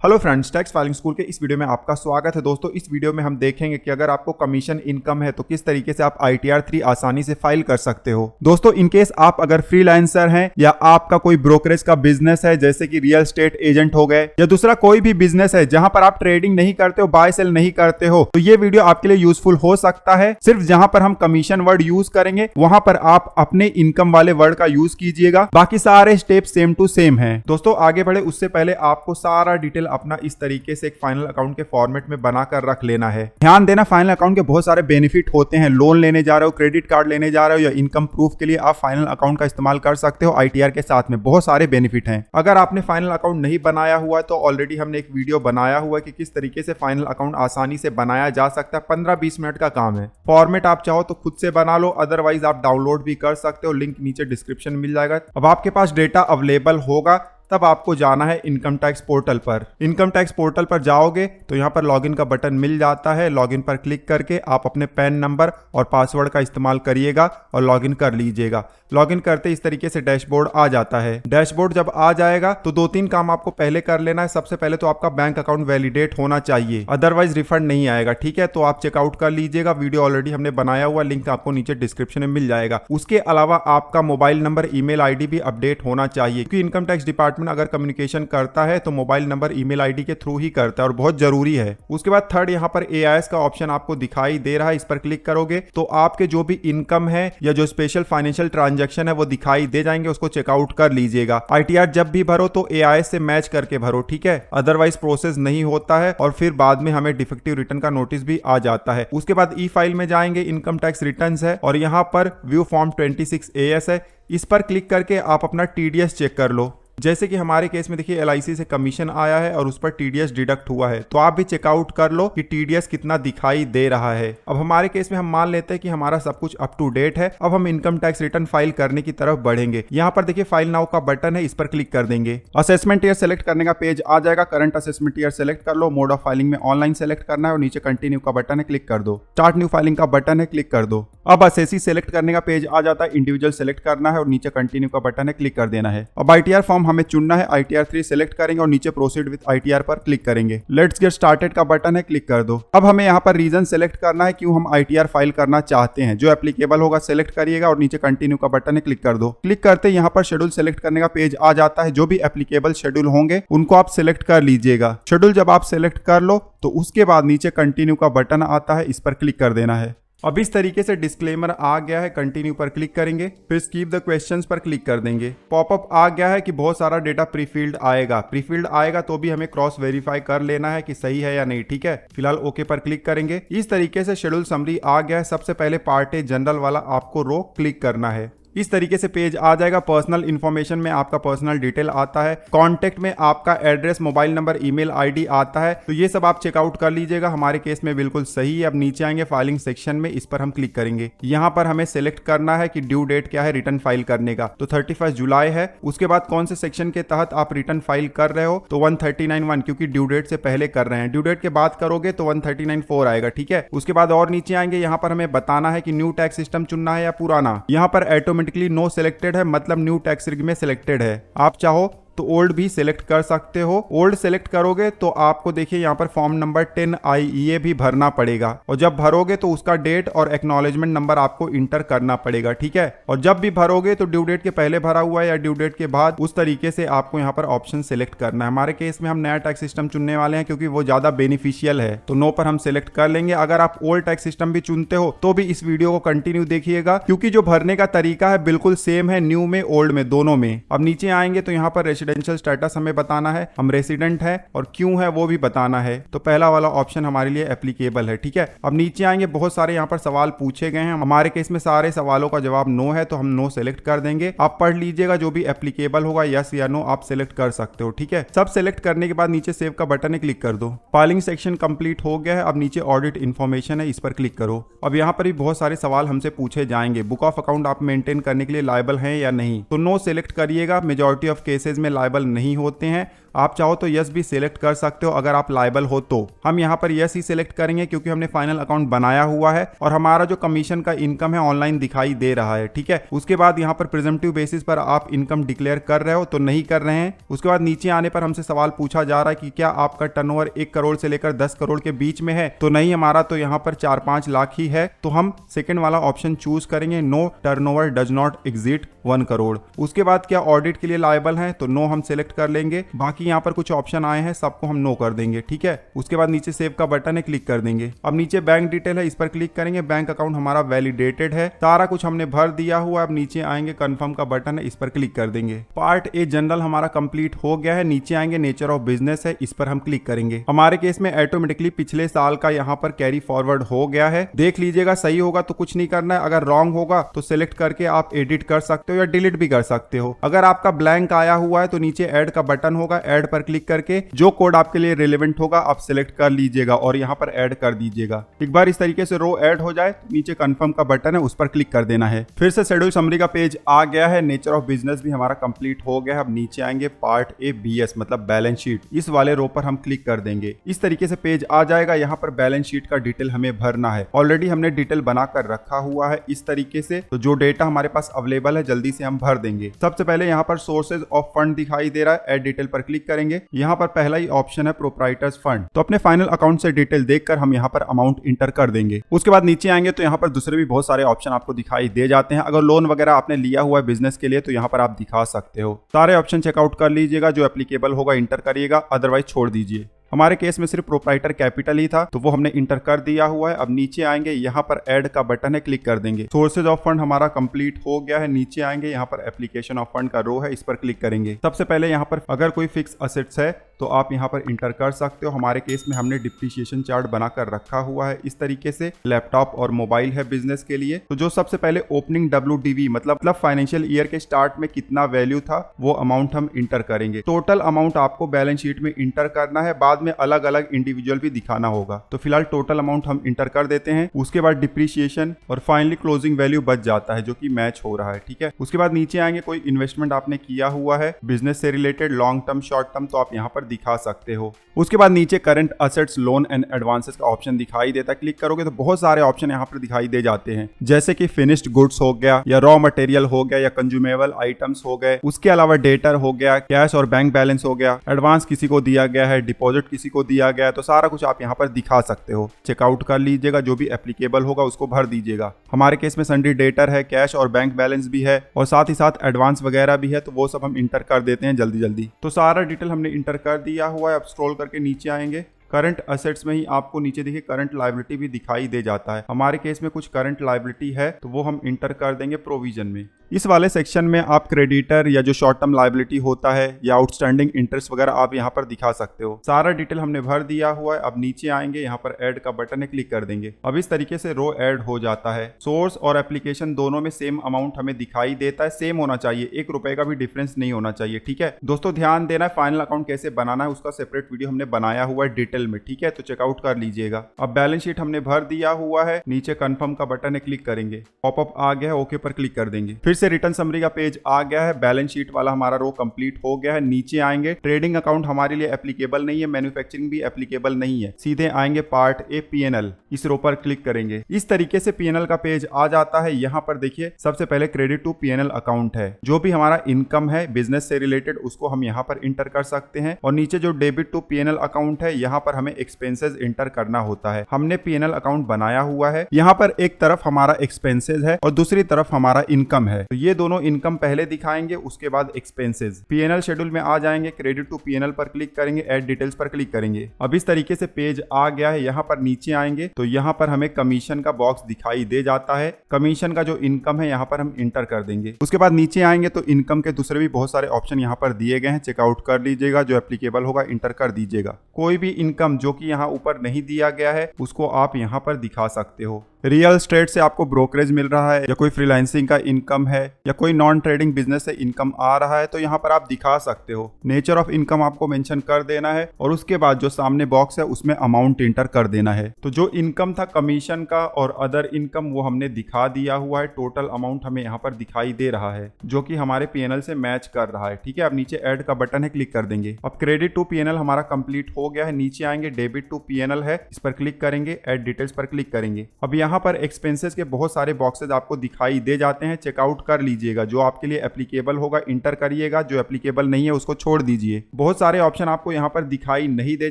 Hello friends, tax filing school के इस video में आपका स्वागत है। दोस्तों, इस वीडियो में हम देखेंगे कि अगर आपको कमीशन इनकम है तो किस तरीके से आप ITR 3 आसानी से फाइल कर सकते हो। दोस्तों, इनकेस आप अगर फ्रीलांसर हैं या आपका कोई ब्रोकरेज का बिजनेस है जैसे कि रियल एस्टेट एजेंट हो गए या दूसरा कोई भी बिजनेस है जहां पर आप ट्रेडिंग नहीं करते हो, बाय सेल नहीं करते हो, तो ये वीडियो आपके लिए यूजफुल हो सकता है। सिर्फ जहां पर हम कमीशन वर्ड यूज करेंगे वहां पर आप अपने इनकम वाले वर्ड का यूज कीजिएगा, बाकी सारे स्टेप सेम टू सेम है। दोस्तों, आगे बढ़े उससे पहले आपको सारा डिटेल अपना इस तरीके से एक फाइनल अकाउंट के फॉर्मेट में बनाकर रख लेना है। ध्यान देना, फाइनल अकाउंट के बहुत सारे बेनिफिट होते हैं। लोन लेने जा रहे हो, क्रेडिट कार्ड लेने जा रहे हो या इनकम प्रूफ के लिए आप फाइनल अकाउंट का इस्तेमाल कर सकते हो। ITR के साथ में बहुत सारे बेनिफिट हैं। अगर आपने फाइनल अकाउंट नहीं बनाया हुआ है तो ऑलरेडी हमने एक वीडियो बनाया हुआ है कि किस तरीके से फाइनल अकाउंट आसानी से बनाया जा सकता है। 15-20 मिनट का काम है। फॉर्मेट आप चाहो तो खुद से बना लो, अदरवाइज आप डाउनलोड भी कर सकते हो। लिंक नीचे डिस्क्रिप्शन में मिल जाएगा। अब आपके पास डेटा अवेलेबल होगा तब आपको जाना है इनकम टैक्स पोर्टल पर। इनकम टैक्स पोर्टल पर जाओगे तो यहाँ पर लॉगिन का बटन मिल जाता है। लॉगिन पर क्लिक करके आप अपने पैन नंबर और पासवर्ड का इस्तेमाल करिएगा और लॉगिन कर लीजिएगा। लॉगिन करते इस तरीके से डैशबोर्ड आ जाता है। डैशबोर्ड जब आ जाएगा तो 2-3 काम आपको पहले कर लेना है। सबसे पहले तो आपका बैंक अकाउंट वैलिडेट होना चाहिए, अदरवाइज रिफंड नहीं आएगा। ठीक है, तो आप चेकआउट कर लीजिएगा। वीडियो ऑलरेडी हमने बनाया हुआ, लिंक आपको नीचे डिस्क्रिप्शन में मिल जाएगा। उसके अलावा आपका मोबाइल नंबर, ईमेल आईडी भी अपडेट होना चाहिए, क्योंकि इनकम टैक्स डिपार्टमेंट अगर कम्युनिकेशन करता है तो मोबाइल नंबर, ईमेल आईडी के थ्रू ही करता है और बहुत जरूरी है। उसके बाद थर्ड, यहाँ पर AIS का ऑप्शन आपको दिखाई दे रहा है। इस पर क्लिक करोगे तो आपके जो भी इनकम है या जो स्पेशल फाइनेंशियल ट्रांजैक्शन है वो दिखाई दे जाएंगे। उसको चेकआउट कर लीजिएगा। ITR जब भी भरो तो AIS से मैच करके भरो, ठीक है, अदरवाइज प्रोसेस नहीं होता है और फिर बाद में हमें डिफेक्टिव रिटर्न का नोटिस भी आ जाता है। उसके बाद ई फाइल में जाएंगे, इनकम टैक्स रिटर्न्स है और यहाँ पर व्यू फॉर्म 26AS है। इस पर क्लिक करके आप अपना TDS चेक कर लो। जैसे कि हमारे केस में देखिए LIC से कमीशन आया है और उस पर TDS डिडक्ट हुआ है, तो आप भी चेकआउट कर लो कि TDS कितना दिखाई दे रहा है। अब हमारे केस में हम मान लेते हैं कि हमारा सब कुछ अप टू डेट है। अब हम इनकम टैक्स रिटर्न फाइल करने की तरफ बढ़ेंगे। यहाँ पर देखिए फाइल नाउ का बटन है, इस पर क्लिक कर देंगे। असेसमेंट ईयर सेलेक्ट करने का पेज आ जाएगा। करंट असेसमेंट ईयर सेलेक्ट कर लो। मोड ऑफ फाइलिंग में ऑनलाइन सेलेक्ट करना है और नीचे कंटिन्यू का बटन है, क्लिक कर दो। स्टार्ट न्यू फाइलिंग का बटन है, क्लिक कर दो। अब असेसी सेलेक्ट करने का पेज आ जाता है। इंडिविजुअल सेलेक्ट करना है और नीचे कंटिन्यू का बटन है, क्लिक कर देना है। अब ITR फॉर्म हमें चुनना है। ITR 3 सेलेक्ट करेंगे और नीचे प्रोसीड विद ITR पर क्लिक करेंगे। लेट्स गेट स्टार्टेड का बटन है, क्लिक कर दो। अब हमें यहाँ पर रीजन सेलेक्ट करना है, क्यों हम ITR फाइल करना चाहते हैं। जो एप्लीकेबल होगा सेलेक्ट करिएगा और नीचे कंटिन्यू का बटन है, क्लिक कर दो। क्लिक करते यहाँ पर शेड्यूल सेलेक्ट करने का पेज आ जाता है। जो भी एप्लीकेबल शेड्यूल होंगे उनको आप सेलेक्ट कर लीजिएगा। शेड्यूल जब आप सेलेक्ट कर लो तो उसके बाद नीचे कंटिन्यू का बटन आता है, इस पर क्लिक कर देना है। अब इस तरीके से डिस्क्लेमर आ गया है। कंटिन्यू पर क्लिक करेंगे, फिर स्कीप द क्वेश्चंस पर क्लिक कर देंगे। पॉपअप आ गया है कि बहुत सारा डेटा प्रीफिल्ड आएगा। प्रीफिल्ड आएगा तो भी हमें क्रॉस वेरीफाई कर लेना है कि सही है या नहीं, ठीक है। फिलहाल ओके पर क्लिक करेंगे। इस तरीके से शेड्यूल समरी आ गया है। सबसे पहले पार्ट ए जनरल वाला आपको रो क्लिक करना है। इस तरीके से पेज आ जाएगा। पर्सनल इंफॉर्मेशन में आपका पर्सनल डिटेल आता है। कॉन्टेक्ट में आपका address, mobile number, email ID आता है। तो ये सब आप चेकआउट कर लीजिएगा। हमारे केस में बिल्कुल सही है। अब नीचे आएंगे फाइलिंग सेक्शन में, इस पर हम क्लिक करेंगे। यहाँ पर हमें सेलेक्ट करना है कि ड्यू डेट क्या है रिटर्न फाइल करने का, तो 31 जुलाई है। उसके बाद कौन से सेक्शन के तहत आप रिटर्न फाइल कर रहे हो, तो 139(1), क्योंकि ड्यू डेट से पहले कर रहे हैं। ड्यू डेट के बाद करोगे तो 139(4) आएगा, ठीक है। उसके बाद और नीचे आएंगे, यहाँ पर हमें बताना है कि न्यू टैक्स सिस्टम चुनना है या पुराना। यहाँ पर ऑटोमेटिकली नो सेलेक्टेड है, मतलब न्यू टैक्स रिग में सिलेक्टेड है। आप चाहो तो ओल्ड भी सिलेक्ट कर सकते हो। ओल्ड सिलेक्ट करोगे तो आपको देखिए यहाँ पर फॉर्म नंबर 10IEA भी भरना पड़ेगा और जब भरोगे तो उसका डेट और एक्नॉलेजमेंट नंबर आपको इंटर करना पड़ेगा, ठीक है। और जब भी भरोगे तो ड्यू डेट के पहले भरा हुआ है या ड्यू डेट के बाद, उस तरीके से आपको यहाँ पर ऑप्शन सिलेक्ट करना है। हमारे केस में हम नया टैक्स सिस्टम चुनने वाले हैं क्योंकि वो ज्यादा बेनिफिशियल है, तो नो पर हम सिलेक्ट कर लेंगे। अगर आप ओल्ड टैक्स सिस्टम भी चुनते हो तो भी इस वीडियो को कंटिन्यू देखिएगा, क्योंकि जो भरने का तरीका है बिल्कुल सेम है, न्यू में, ओल्ड में, दोनों में। अब नीचे आएंगे तो यहाँ पर रेसिडेंशियल स्टेटस हमें बताना है, हम रेसिडेंट है और क्यों है वो भी बताना है। तो पहला वाला ऑप्शन हमारे लिए एप्लीकेबल है, ठीक है। अब नीचे आएंगे, बहुत सारे यहाँ पर सवाल पूछे गए हैं। हमारे केस में सारे सवालों का जवाब नो है, तो हम नो सेलेक्ट कर देंगे। आप पढ़ लीजिएगा, जो भी एप्लीकेबल होगा यस या नो आप सेलेक्ट कर सकते हो, ठीक है। सब सेलेक्ट करने के बाद नीचे सेव का बटन है, क्लिक कर दो। फाइलिंग सेक्शन कंप्लीट हो गया है। अब नीचे ऑडिट इन्फॉर्मेशन है, इस पर क्लिक करो। अब यहाँ पर भी बहुत सारे सवाल हमसे पूछे जाएंगे। बुक ऑफ अकाउंट आप मेंटेन करने के लिए लायबल हैं या नहीं, तो नो सेलेक्ट करिएगा। मेजॉरिटी ऑफ केसेस में लायबल नहीं होते हैं। आप चाहो तो यस भी सिलेक्ट कर सकते हो अगर आप लायबल हो तो। हम यहाँ पर यस ही सिलेक्ट करेंगे क्योंकि हमने फाइनल अकाउंट बनाया हुआ है और हमारा जो कमीशन का इनकम है ऑनलाइन दिखाई दे रहा है, ठीक है। उसके बाद यहाँ पर प्रिजम्पटिव बेसिस पर आप इनकम डिक्लेयर कर रहे हो तो नहीं कर रहे हैं। उसके बाद नीचे आने पर हमसे सवाल पूछा जा रहा है कि क्या आपका टर्नओवर 1 करोड़ से लेकर 10 करोड़ के बीच में है, तो नहीं, हमारा तो यहाँ पर 4-5 लाख ही है, तो हम सेकंड वाला ऑप्शन चूज करेंगे, no turnover does not exit 1 crore. उसके बाद क्या ऑडिट के लिए लायबल है, तो नो हम सिलेक्ट कर लेंगे। बाकी यहाँ पर कुछ ऑप्शन आए हैं, सबको हम नो कर देंगे, ठीक है। उसके बाद नीचे सेव का बटन है, क्लिक कर देंगे। अब नीचे बैंक डिटेल है, इस पर क्लिक करेंगे। बैंक अकाउंट हमारा वैलिडेटेड है, सारा कुछ हमने भर दिया हुआ। अब नीचे आएंगे, कंफर्म का बटन है, इस पर क्लिक कर देंगे। पार्ट ए जनरल हमारा कंप्लीट हो गया है। नीचे आएंगे, नेचर ऑफ बिजनेस है, इस पर हम क्लिक करेंगे। हमारे केस में ऑटोमेटिकली पिछले साल का यहाँ पर कैरी फॉरवर्ड हो गया है, देख लीजिएगा। सही होगा तो कुछ नहीं करना है, अगर रॉन्ग होगा तो सिलेक्ट करके आप एडिट कर सकते हो या डिलीट भी कर सकते हो। अगर आपका ब्लैंक आया हुआ है तो नीचे ऐड का बटन होगा, ऐड पर क्लिक करके जो कोड आपके लिए रिलेवेंट होगा आप सिलेक्ट कर लीजिएगा और यहाँ पर ऐड कर दीजिएगा। एक बार इस तरीके से रो ऐड हो जाए तो नीचे कंफर्म का बटन है, उस पर क्लिक कर देना है। फिर से शेड्यूल समरी का पेज आ गया है। नेचर ऑफ बिजनेस भी हमारा कंप्लीट हो गया है। अब नीचे आएंगे, पार्ट ए बीएस मतलब बैलेंस शीट, इस वाले रो पर हम क्लिक कर देंगे। इस तरीके से पेज आ जाएगा। यहाँ पर बैलेंस शीट का डिटेल हमें भरना है। ऑलरेडी हमने डिटेल बनाकर रखा हुआ है इस तरीके से, तो जो डेटा हमारे पास अवेलेबल है जल्दी से हम भर देंगे। सबसे पहले यहाँ पर सोर्सेज ऑफ फंड दिखाई दे रहा है, ऐड डिटेल पर क्लिक करेंगे। यहाँ पर पहला ही ऑप्शन है प्रोप्राइटर्स फंड, तो अपने फाइनल अकाउंट से डिटेल देखकर हम यहाँ पर अमाउंट इंटर कर देंगे। उसके बाद नीचे आएंगे तो यहाँ पर दूसरे भी बहुत सारे ऑप्शन आपको दिखाई दे जाते हैं। अगर लोन वगैरह आपने लिया हुआ है बिजनेस के लिए तो यहाँ पर आप दिखा सकते हो। सारे ऑप्शन चेकआउट कर लीजिएगा, जो एप्लीकेबल होगा इंटर करिएगा, अदरवाइज छोड़ दीजिए। हमारे केस में सिर्फ प्रोप्राइटर कैपिटल ही था तो वो हमने इंटर कर दिया हुआ है। अब नीचे आएंगे, यहाँ पर ऐड का बटन है, क्लिक कर देंगे। सोर्सेज ऑफ फंड हमारा कंप्लीट हो गया है। नीचे आएंगे, यहाँ पर एप्लीकेशन ऑफ फंड का रो है, इस पर क्लिक करेंगे। सबसे पहले यहाँ पर अगर कोई फिक्स असेट्स है तो आप यहाँ पर इंटर कर सकते हो। हमारे केस में हमने डिप्रिसिएशन चार्ट बनाकर रखा हुआ है इस तरीके से। लैपटॉप और मोबाइल है बिजनेस के लिए, तो जो सबसे पहले ओपनिंग WDV मतलब फाइनेंशियल ईयर के स्टार्ट में कितना वैल्यू था वो अमाउंट हम इंटर करेंगे। टोटल अमाउंट आपको बैलेंस शीट में इंटर करना है, बाद में अलग अलग इंडिविजुअल भी दिखाना होगा। तो फिलहाल टोटल अमाउंट हम इंटर कर देते हैं। उसके बाद डिप्रिसिएशन और फाइनली क्लोजिंग वैल्यू बच जाता है जो कि मैच हो रहा है, ठीक है। उसके बाद नीचे आएंगे, कोई इन्वेस्टमेंट आपने किया हुआ है बिजनेस से related, long term short term, तो आप यहाँ पर दिखा सकते हो। उसके बाद नीचे current assets, loan and advances का ऑप्शन दिखाई देता है। क्लिक करोगे तो बहुत सारे ऑप्शन यहाँ पर दिखाई दे जाते हैं, जैसे कि फिनिश्ड गुड्स हो गया या रॉ मटेरियल हो गया या कंज्यूमेबल आइटम्स हो गए। उसके अलावा डेटर हो गया, कैश और बैंक बैलेंस हो गया, एडवांस किसी को दिया गया है, डिपॉजिट किसी को दिया गया है, तो सारा कुछ आप यहाँ पर दिखा सकते हो। चेकआउट कर लीजिएगा, जो भी एप्लीकेबल होगा उसको भर दीजिएगा। हमारे केस में सन्ड्री डेटर है, कैश और बैंक बैलेंस भी है और साथ ही साथ एडवांस वगैरह भी है, तो वो सब हम इंटर कर देते हैं जल्दी जल्दी। तो सारा डिटेल हमने इंटर कर दिया हुआ है। अब स्क्रॉल करके नीचे आएंगे, करंट असेट्स में ही आपको नीचे देखिए करंट लायबिलिटी भी दिखाई दे जाता है। हमारे केस में कुछ करंट लायबिलिटी है तो वो हम इंटर कर देंगे प्रोविजन में। इस वाले सेक्शन में आप क्रेडिटर या जो शॉर्ट टर्म लायबिलिटी होता है या आउटस्टैंडिंग इंटरेस्ट वगैरह आप यहाँ पर दिखा सकते हो। सारा डिटेल हमने भर दिया हुआ है। अब नीचे आएंगे, यहाँ पर ऐड का बटन है, क्लिक कर देंगे। अब इस तरीके से रो ऐड हो जाता है। सोर्स और एप्लीकेशन दोनों में सेम अमाउंट हमें दिखाई देता है, सेम होना चाहिए, 1 रुपए का भी डिफरेंस नहीं होना चाहिए, ठीक है दोस्तों। ध्यान देना है, फाइनल अकाउंट कैसे बनाना है उसका सेपरेट वीडियो हमने बनाया हुआ है डिटेल में, ठीक है, तो चेकआउट कर लीजिएगा। अब बैलेंस शीट हमने भर दिया हुआ है, नीचे कंफर्म का बटन है, क्लिक करेंगे। पॉपअप आ गया है, ओके पर क्लिक कर देंगे। फिर से रिटर्न समरी का पेज आ गया है। बैलेंस शीट वाला हमारा रो कंप्लीट हो गया है। नीचे आएंगे, ट्रेडिंग अकाउंट हमारे लिए एप्लीकेबल नहीं है, मैन्युफैक्चरिंग भी एप्लीकेबल नहीं है। सीधे आएंगे पार्ट ए P&L, इस रो पर क्लिक करेंगे। इस तरीके से P&L का पेज आ जाता है। यहाँ पर देखिए सबसे पहले क्रेडिट टू P&L अकाउंट है, जो भी हमारा इनकम है बिजनेस से रिलेटेड उसको हम यहाँ पर इंटर कर सकते हैं। और नीचे जो डेबिट टू P&L अकाउंट है, यहाँ पर हमें एक्सपेंसेस इंटर करना होता है। हमने P&L अकाउंट बनाया हुआ है। यहाँ पर एक तरफ हमारा एक्सपेंसेस है और दूसरी तरफ हमारा इनकम है, तो ये दोनों इनकम पहले दिखाएंगे, उसके बाद एक्सपेंसेस। P&L शेड्यूल में आ जाएंगे, क्रेडिट टू P&L पर क्लिक करेंगे, ऐड डिटेल्स पर क्लिक करेंगे। अब इस तरीके से पेज आ गया है। यहाँ पर नीचे आएंगे तो यहाँ पर हमें कमीशन का बॉक्स दिखाई दे जाता है। कमीशन का जो इनकम है यहाँ पर हम इंटर कर देंगे। उसके बाद नीचे आएंगे तो इनकम के दूसरे भी बहुत सारे ऑप्शन यहाँ पर दिए गए हैं, चेकआउट कर लीजिएगा, जो एप्लीकेबल होगा इंटर कर दीजिएगा। कोई भी इनकम जो कि यहाँ ऊपर नहीं दिया गया है उसको आप यहाँ पर दिखा सकते हो। रियल एस्टेट से आपको ब्रोकरेज मिल रहा है या कोई फ्रीलांसिंग का इनकम है या कोई नॉन ट्रेडिंग बिजनेस से इनकम आ रहा है तो यहाँ पर आप दिखा सकते हो। नेचर ऑफ इनकम आपको मेंशन कर देना है और उसके बाद जो सामने बॉक्स है उसमें अमाउंट इंटर कर देना है। तो जो इनकम था कमीशन का और अदर इनकम वो हमने दिखा दिया हुआ है। टोटल अमाउंट हमें यहाँ पर दिखाई दे रहा है जो कि हमारे पीएनएल से मैच कर रहा है। ठीक है, अब नीचे ऐड का बटन है, क्लिक कर देंगे। अब क्रेडिट टू पीएनएल हमारा कंप्लीट हो गया है। नीचे आएंगे, डेबिट टू पीएनएल है, इस पर क्लिक करेंगे, ऐड डिटेल्स पर क्लिक करेंगे। अब यहाँ पर एक्सपेंसेस के बहुत सारे बॉक्सेस आपको दिखाई दे जाते हैं, चेकआउट कर लीजिएगा। जो आपके लिए एप्लीकेबल होगा इंटर करिएगा, जो एप्लीकेबल नहीं है उसको छोड़ दीजिए। बहुत सारे ऑप्शन आपको यहाँ पर दिखाई नहीं दे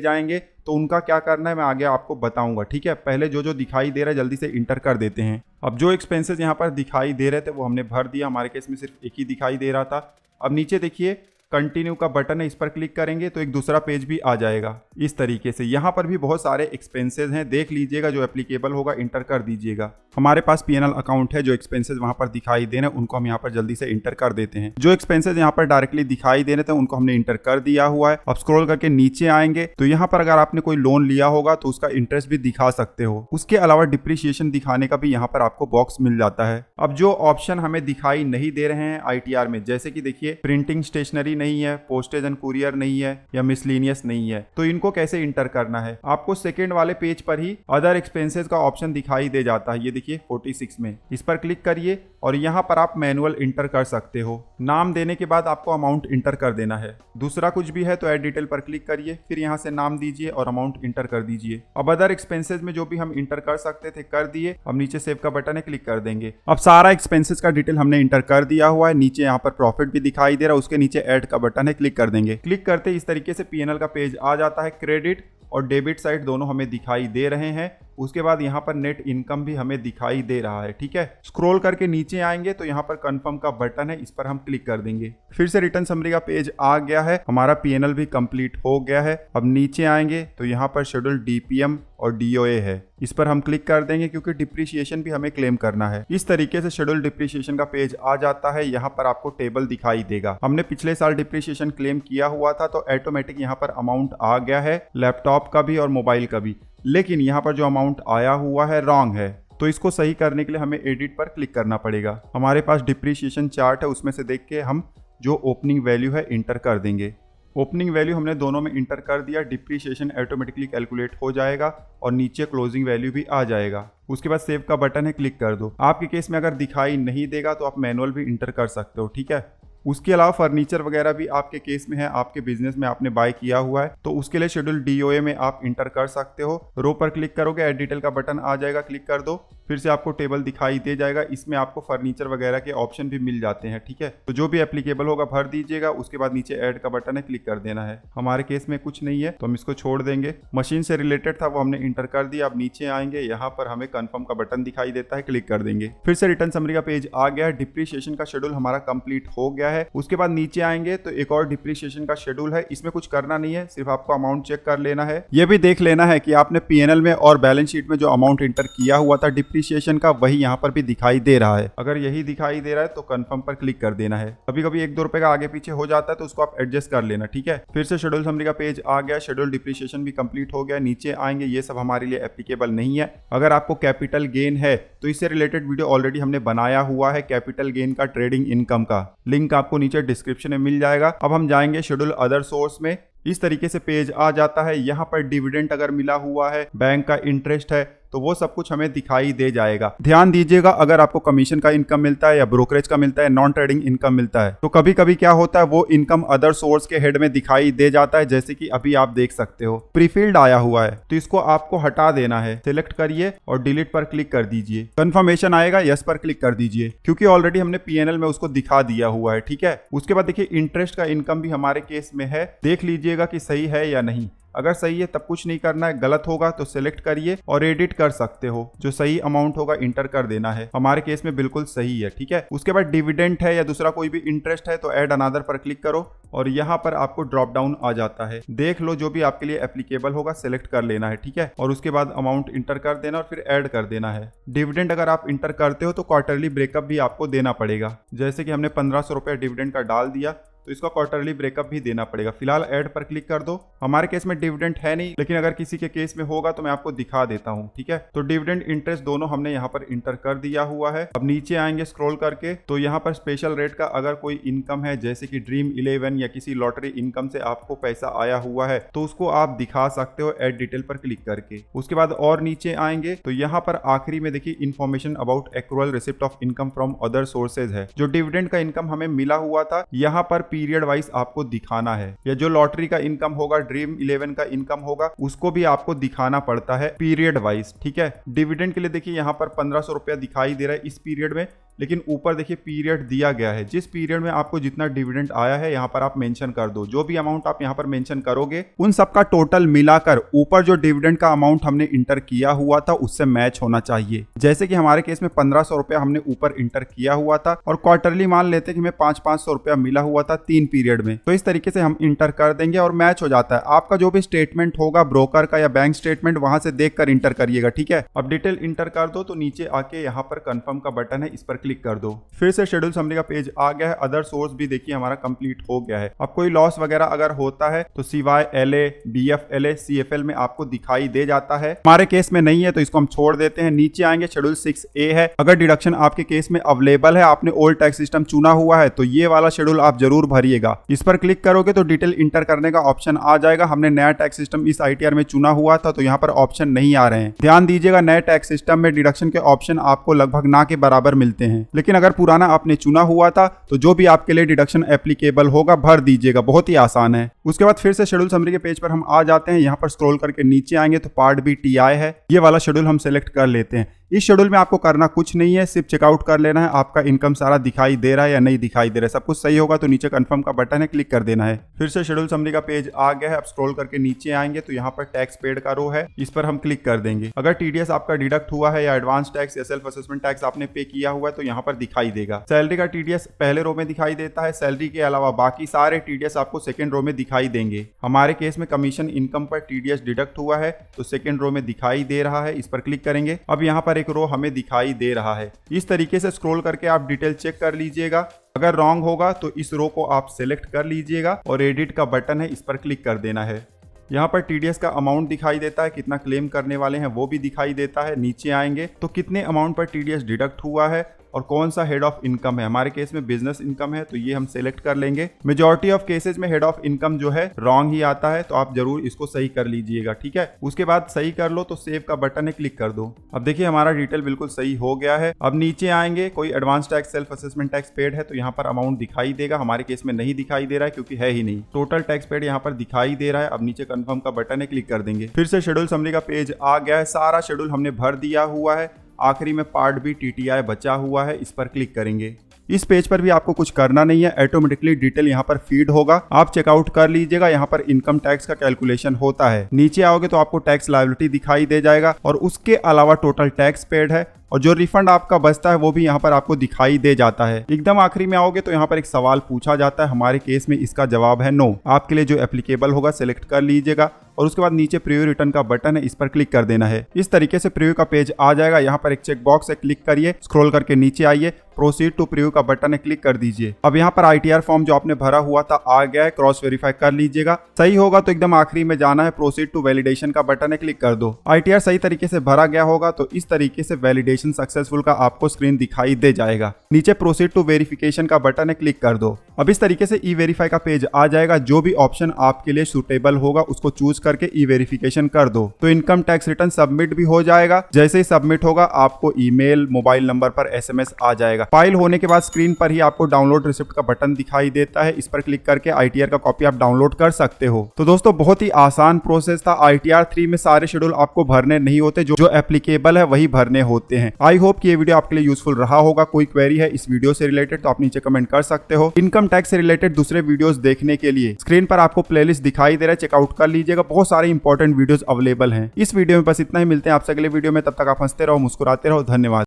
जाएंगे तो उनका क्या करना है मैं आगे आपको बताऊंगा। ठीक है, पहले जो जो दिखाई दे रहा है जल्दी से इंटर कर देते हैं। अब जो एक्सपेंसेस यहाँ पर दिखाई दे रहे थे वो हमने भर दिया। हमारे केस में सिर्फ एक ही दिखाई दे रहा था। अब नीचे देखिए कंटिन्यू का बटन है, इस पर क्लिक करेंगे तो एक दूसरा पेज भी आ जाएगा इस तरीके से। यहाँ पर भी बहुत सारे एक्सपेंसेस हैं, देख लीजिएगा, जो एप्लीकेबल होगा इंटर कर दीजिएगा। हमारे पास पीएनएल अकाउंट है, जो एक्सपेंसेस वहाँ पर दिखाई दे रहे हैं उनको हम यहाँ पर जल्दी से इंटर कर देते हैं। जो एक्सपेंसेस यहाँ पर डायरेक्टली दिखाई दे रहे थे उनको हमने इंटर कर दिया हुआ है। अब स्क्रॉल करके नीचे आएंगे तो यहाँ पर अगर आपने कोई लोन लिया होगा तो उसका इंटरेस्ट भी दिखा सकते हो। उसके अलावा डिप्रिसिएशन दिखाने का भी यहाँ पर आपको बॉक्स मिल जाता है। अब जो ऑप्शन हमें दिखाई नहीं दे रहे हैं आईटीआर में, जैसे कि देखिए प्रिंटिंग स्टेशनरी नहीं है, पोस्टेज एंड कुरियर नहीं है या मिसलेनियस नहीं है, तो इनको कैसे इंटर करना है। आपको सेकंड वाले पेज पर ही अदर एक्सपेंसेस का ऑप्शन दिखाई दे जाता है। ये देखिए 46 में, इस पर क्लिक करिए और यहाँ पर आप मैनुअल इंटर कर सकते हो। नाम देने के बाद आपको अमाउंट इंटर कर देना है। दूसरा कुछ भी है तो ऐड डिटेल पर क्लिक करिए, फिर यहाँ से नाम दीजिए और अमाउंट इंटर कर दीजिए। अब अदर एक्सपेंसेस में जो भी हम इंटर कर सकते थे कर दिए। अब नीचे सेव का बटन है, क्लिक कर देंगे। अब सारा एक्सपेंसेस का डिटेल हमने इंटर कर दिया हुआ है। नीचे यहाँ पर प्रॉफिट भी दिखाई दे रहा है, उसके नीचे ऐड का बटन है, क्लिक कर देंगे। क्लिक करते इस तरीके से पीएनएल का पेज आ जाता है। क्रेडिट और डेबिट साइड दोनों हमें दिखाई दे रहे हैं। उसके बाद यहाँ पर नेट इनकम भी हमें दिखाई दे रहा है। ठीक है, स्क्रॉल करके नीचे आएंगे तो यहाँ पर कंफर्म का बटन है, इस पर हम क्लिक कर देंगे। फिर से रिटर्न समरी का पेज आ गया है, हमारा पीएनएल भी कंप्लीट हो गया है। अब नीचे आएंगे तो यहाँ पर शेड्यूल डीपीएम और डीओए है, इस पर हम क्लिक कर देंगे क्योंकि डिप्रिसिएशन भी हमें क्लेम करना है। इस तरीके से शेड्यूल डिप्रिसिएशन का पेज आ जाता है। यहाँ पर आपको टेबल दिखाई देगा। हमने पिछले साल डिप्रिसिएशन क्लेम किया हुआ था तो ऑटोमेटिक यहाँ पर अमाउंट आ गया है, लैपटॉप का भी और मोबाइल का भी। लेकिन यहाँ पर जो अमाउंट आया हुआ है रॉन्ग है, तो इसको सही करने के लिए हमें एडिट पर क्लिक करना पड़ेगा। हमारे पास डिप्रिसिएशन चार्ट है, उसमें से देख के हम जो ओपनिंग वैल्यू है इंटर कर देंगे। ओपनिंग वैल्यू हमने दोनों में इंटर कर दिया। डिप्रिसिएशन ऑटोमेटिकली कैलकुलेट हो जाएगा और नीचे क्लोजिंग वैल्यू भी आ जाएगा। उसके बाद सेव का बटन है, क्लिक कर दो। आपके केस में अगर दिखाई नहीं देगा तो आप मैनुअल भी इंटर कर सकते हो। ठीक है, उसके अलावा फर्नीचर वगैरह भी आपके केस में है, आपके बिजनेस में आपने बाय किया हुआ है तो उसके लिए शेड्यूल डीओए में आप इंटर कर सकते हो। रो पर क्लिक करोगे, ऐड डिटेल का बटन आ जाएगा, क्लिक कर दो। फिर से आपको टेबल दिखाई दे जाएगा, इसमें आपको फर्नीचर वगैरह के ऑप्शन भी मिल जाते हैं। ठीक है, तो जो भी एप्लीकेबल होगा भर दीजिएगा। उसके बाद नीचे ऐड का बटन है, क्लिक कर देना है। हमारे केस में कुछ नहीं है तो हम इसको छोड़ देंगे। मशीन से रिलेटेड था वो हमने इंटर कर दिया। अब नीचे आएंगे, यहाँ पर हमें कंफर्म का बटन दिखाई देता है, क्लिक कर देंगे। फिर से रिटर्न समरी का पेज आ गया है। डिप्रिसिएशन का शेड्यूल हमारा कंप्लीट हो गया है। उसके बाद नीचे आएंगे तो एक और डिप्रिसिएशन का शेड्यूल है, इसमें कुछ करना नहीं है, सिर्फ आपको अमाउंट चेक कर लेना है। ये भी देख लेना है कि आपने पीएनएल में और बैलेंस शीट में जो अमाउंट इंटर किया हुआ था डिप्रिसिएशन का वही यहाँ पर भी दिखाई दे रहा है। अगर यही दिखाई दे रहा है तो कंफर्म पर क्लिक कर देना है। कभी कभी 1-2 रुपए का आगे पीछे हो जाता है तो उसको आप एडजस्ट कर लेना। ठीक है, फिर से शेड्यूल समरी का पेज आ गया। शेड्यूल डिप्रिसिएशन भी कंप्लीट हो गया। नीचे आएंगे, ये सब हमारे लिए एप्लीकेबल नहीं है। अगर आपको कैपिटल गेन है तो इससे रिलेटेड वीडियो ऑलरेडी हमने बनाया हुआ है, कैपिटल गेन का, ट्रेडिंग इनकम का। लिंक आपको नीचे डिस्क्रिप्शन में मिल जाएगा। अब हम जाएंगे शेड्यूल अदर सोर्स में। इस तरीके से पेज आ जाता है। यहाँ पर डिविडेंड अगर मिला हुआ है, बैंक का इंटरेस्ट है तो वो सब कुछ हमें दिखाई दे जाएगा। ध्यान दीजिएगा, अगर आपको कमीशन का इनकम मिलता है या ब्रोकरेज का मिलता है, नॉन ट्रेडिंग इनकम मिलता है तो कभी कभी क्या होता है वो इनकम अदर सोर्स के हेड में दिखाई दे जाता है। जैसे कि अभी आप देख सकते हो प्रीफिल्ड आया हुआ है तो इसको आपको हटा देना है। सिलेक्ट करिए और डिलीट पर क्लिक कर दीजिए। कंफर्मेशन आएगा, यस पर क्लिक कर दीजिए क्योंकि ऑलरेडी हमने पीएनएल में उसको दिखा दिया हुआ है। ठीक है, उसके बाद देखिए इंटरेस्ट का इनकम भी हमारे केस में है, देख लीजिएगा कि सही है या नहीं। अगर सही है तब कुछ नहीं करना है, गलत होगा तो सिलेक्ट करिए और एडिट कर सकते हो। जो सही अमाउंट होगा इंटर कर देना है। हमारे केस में बिल्कुल सही है। ठीक है, उसके बाद डिविडेंड है या दूसरा कोई भी इंटरेस्ट है तो ऐड अनदर पर क्लिक करो और यहाँ पर आपको ड्रॉप डाउन आ जाता है। देख लो, जो भी आपके लिए एप्लीकेबल होगा सिलेक्ट कर लेना है। ठीक है, और उसके बाद अमाउंट इंटर कर देना और फिर ऐड कर देना है। डिविडेंड अगर आप इंटर करते हो तो क्वार्टरली ब्रेकअप भी आपको देना पड़ेगा। जैसे कि हमने 1500 रुपया डिविडेंड का डाल दिया तो इसका क्वार्टरली ब्रेकअप भी देना पड़ेगा। फिलहाल ऐड पर क्लिक कर दो। हमारे केस में डिविडेंड है नहीं, लेकिन अगर किसी के केस में होगा तो मैं आपको दिखा देता हूँ, ठीक है। तो डिविडेंड इंटरेस्ट दोनों हमने यहाँ पर इंटर कर दिया हुआ है। अब नीचे आएंगे स्क्रॉल करके, तो यहाँ पर स्पेशल रेट का अगर कोई इनकम है, जैसे कि ड्रीम 11 या किसी लॉटरी इनकम से आपको पैसा आया हुआ है, तो उसको आप दिखा सकते हो ऐड डिटेल पर क्लिक करके। उसके बाद और नीचे आएंगे तो यहाँ पर आखिरी में देखिए information about accrual receipt of income from other sources है। जो डिविडेंड का इनकम हमें मिला हुआ था, यहाँ पर पीरियड वाइज आपको दिखाना है, या जो लॉटरी का इनकम होगा, ड्रीम 11 का इनकम होगा, उसको भी आपको दिखाना पड़ता है पीरियड वाइज, ठीक है। डिविडेंड के लिए देखिए यहाँ पर 1500 रुपया दिखाई दे रहा है इस पीरियड में, लेकिन ऊपर देखिए पीरियड दिया गया है। जिस पीरियड में आपको जितना डिविडेंड आया है यहाँ पर आप मेंशन कर दो। जो भी अमाउंट आप यहाँ पर मेंशन करोगे, उन सब का टोटल मिलाकर ऊपर जो डिविडेंड का अमाउंट हमने इंटर किया हुआ था उससे मैच होना चाहिए। जैसे कि हमारे केस में 1500 रुपया हमने ऊपर इंटर किया हुआ था, और क्वार्टरली मान लेते कि हमें 500 रुपया मिला हुआ था 3 पीरियड में, तो इस तरीके से हम इंटर कर देंगे और मैच हो जाता है। आपका जो भी स्टेटमेंट होगा ब्रोकर का या बैंक स्टेटमेंट, वहां से देख कर इंटर करिएगा, ठीक है। अब डिटेल इंटर कर दो, तो नीचे आके यहाँ पर कंफर्म का बटन है, इस पर क्लिक कर दो। फिर से शेड्यूल समरी का पेज आ गया है। अदर सोर्स भी देखिए हमारा कंप्लीट हो गया है। अब कोई लॉस वगैरह अगर होता है तो CY LA BF LA CFL में आपको दिखाई दे जाता है। हमारे केस में नहीं है तो इसको हम छोड़ देते हैं। नीचे आएंगे, शेड्यूल 6A है। अगर डिडक्शन आपके केस में अवेलेबल है, आपने ओल्ड टैक्स सिस्टम चुना हुआ है, तो ये वाला शेड्यूल आप जरूर भरिएगा। इस पर क्लिक करोगे तो डिटेल इंटर करने का ऑप्शन आ जाएगा। हमने नया टैक्स सिस्टम इस ITR में चुना हुआ था, तो यहाँ पर ऑप्शन नहीं आ रहे हैं। ध्यान दीजिएगा, नए टैक्स सिस्टम में डिडक्शन के ऑप्शन आपको लगभग ना के बराबर मिलते हैं, लेकिन अगर पुराना आपने चुना हुआ था तो जो भी आपके लिए डिडक्शन एप्लीकेबल होगा भर दीजिएगा। बहुत ही आसान है। उसके बाद फिर से शेड्यूल समरी के पेज पर हम आ जाते हैं। यहाँ पर स्क्रॉल करके नीचे आएंगे तो पार्ट बी TI है, ये वाला शेड्यूल हम सेलेक्ट कर लेते हैं। इस शेड्यूल में आपको करना कुछ नहीं है, सिर्फ चेकआउट कर लेना है आपका इनकम सारा दिखाई दे रहा है या नहीं दिखाई दे रहा है। सब कुछ सही होगा तो नीचे कंफर्म का बटन है, क्लिक कर देना है। फिर से शेड्यूल समरी का पेज आ गया है। अब स्क्रॉल करके नीचे आएंगे तो यहाँ पर टैक्स पेड का रो है, इस पर हम क्लिक कर देंगे। अगर TDS आपका डिडक्ट हुआ है या एडवांस टैक्स या सेल्फ असेसमेंट टैक्स आपने पे किया हुआ है तो यहाँ पर दिखाई देगा। सैलरी का TDS पहले रो में दिखाई देता है। सैलरी के अलावा बाकी सारे TDS आपको सेकेंड रो में दिखाई देंगे। हमारे केस में कमीशन इनकम पर TDS डिडक्ट हुआ है तो सेकेंड रो में दिखाई दे रहा है, इस पर क्लिक करेंगे। अब यहाँ पर एक रो हमें दिखाई दे रहा है। इस तरीके से स्क्रॉल करके आप डिटेल चेक कर लीजिएगा। अगर रॉन्ग होगा तो इस रो को आप सिलेक्ट कर लीजिएगा और एडिट का बटन है, इस पर क्लिक कर देना है। यहाँ पर TDS का अमाउंट दिखाई देता है, कितना क्लेम करने वाले हैं वो भी दिखाई देता है। नीचे आएंगे तो कितने अमाउंट पर TDS डिडक्ट हुआ है और कौन सा हेड ऑफ इनकम है। हमारे केस में बिजनेस इनकम है तो ये हम सेलेक्ट कर लेंगे। मेजॉरिटी ऑफ केसेस में हेड ऑफ इनकम जो है रॉन्ग ही आता है, तो आप जरूर इसको सही कर लीजिएगा, ठीक है। उसके बाद सही कर लो तो सेव का बटन है, क्लिक कर दो। अब देखिए हमारा डिटेल बिल्कुल सही हो गया है। अब नीचे आएंगे, कोई advance tax self assessment tax paid है तो यहाँ पर अमाउंट दिखाई देगा। हमारे केस में नहीं दिखाई दे रहा है क्योंकि है ही नहीं। टोटल टैक्स पेड यहाँ पर दिखाई दे रहा है। अब नीचे कंफर्म का बटन है, क्लिक कर देंगे। फिर से शेड्यूल समरी का पेज आ गया है। सारा शेड्यूल हमने भर दिया हुआ है। आखिरी में पार्ट बी TTI बचा हुआ है, इस पर क्लिक करेंगे। इस पेज पर भी आपको कुछ करना नहीं है, ऑटोमेटिकली डिटेल यहाँ पर फीड होगा। आप चेकआउट कर लीजिएगा। यहाँ पर इनकम टैक्स का कैलकुलेशन होता है। नीचे आओगे तो आपको टैक्स लायबिलिटी दिखाई दे जाएगा और उसके अलावा टोटल टैक्स पेड है और जो रिफंड आपका बचता है वो भी यहाँ पर आपको दिखाई दे जाता है। एकदम आखिरी में आओगे तो यहाँ पर एक सवाल पूछा जाता है। हमारे केस में इसका जवाब है नो। आपके लिए जो एप्लीकेबल होगा सिलेक्ट कर लीजिएगा और उसके बाद नीचे प्रीव्यू रिटर्न का बटन है, इस पर क्लिक कर देना है। इस तरीके से प्रीव्यू का पेज आ जाएगा। यहाँ पर एक चेक बॉक्स है, क्लिक करिए। स्क्रॉल करके नीचे आइए, प्रोसीड टू प्रीव्यू का बटन है, क्लिक कर दीजिए। अब यहाँ पर ITR फॉर्म जो आपने भरा हुआ था आ गया है, क्रॉस वेरीफाई कर लीजिएगा। सही होगा तो एकदम आखिरी में जाना है, प्रोसीड टू वैलिडेशन का बटन है, क्लिक कर दो। ITR सही तरीके से भरा गया होगा तो इस तरीके से वैलिडेशन सक्सेसफुल का आपको स्क्रीन दिखाई दे जाएगा। नीचे प्रोसीड टू वेरिफिकेशन का बटन है, क्लिक कर दो। अब इस तरीके से E-वेरीफाई का पेज आ जाएगा। जो भी ऑप्शन आपके लिए सुटेबल होगा उसको चूज करके E-वेरिफिकेशन कर दो तो इनकम टैक्स रिटर्न सबमिट भी हो जाएगा। जैसे ही सबमिट होगा आपको ईमेल, मोबाइल नंबर पर SMS आ जाएगा। फाइल होने के बाद स्क्रीन पर ही आपको डाउनलोड रिसिप्ट का बटन दिखाई देता है। इस पर क्लिक करके ITR का कॉपी आप डाउनलोड कर सकते हो। तो दोस्तों बहुत ही आसान प्रोसेस था। ITR 3 में सारे शेड्यूल आपको भरने नहीं होते, जो एप्लीकेबल है वही भरने होते हैं। आई होप कि ये वीडियो आपके लिए यूजफुल रहा होगा। कोई क्वेरी है इस वीडियो से रिलेटेड तो आप नीचे कमेंट कर सकते हो। इनकम टैक्स से रिलेटेड दूसरे वीडियोस देखने के लिए स्क्रीन पर आपको प्लेलिस्ट दिखाई दे रहा है, चेकआउट कर लीजिएगा। बहुत सारे इंपॉर्टेंट वीडियोस अवेलेबल हैं। इस वीडियो में बस इतना ही। मिलते हैं आपसे अगले वीडियो में, तब तक आप हंसते रहो, मुस्कुराते रहो। धन्यवाद।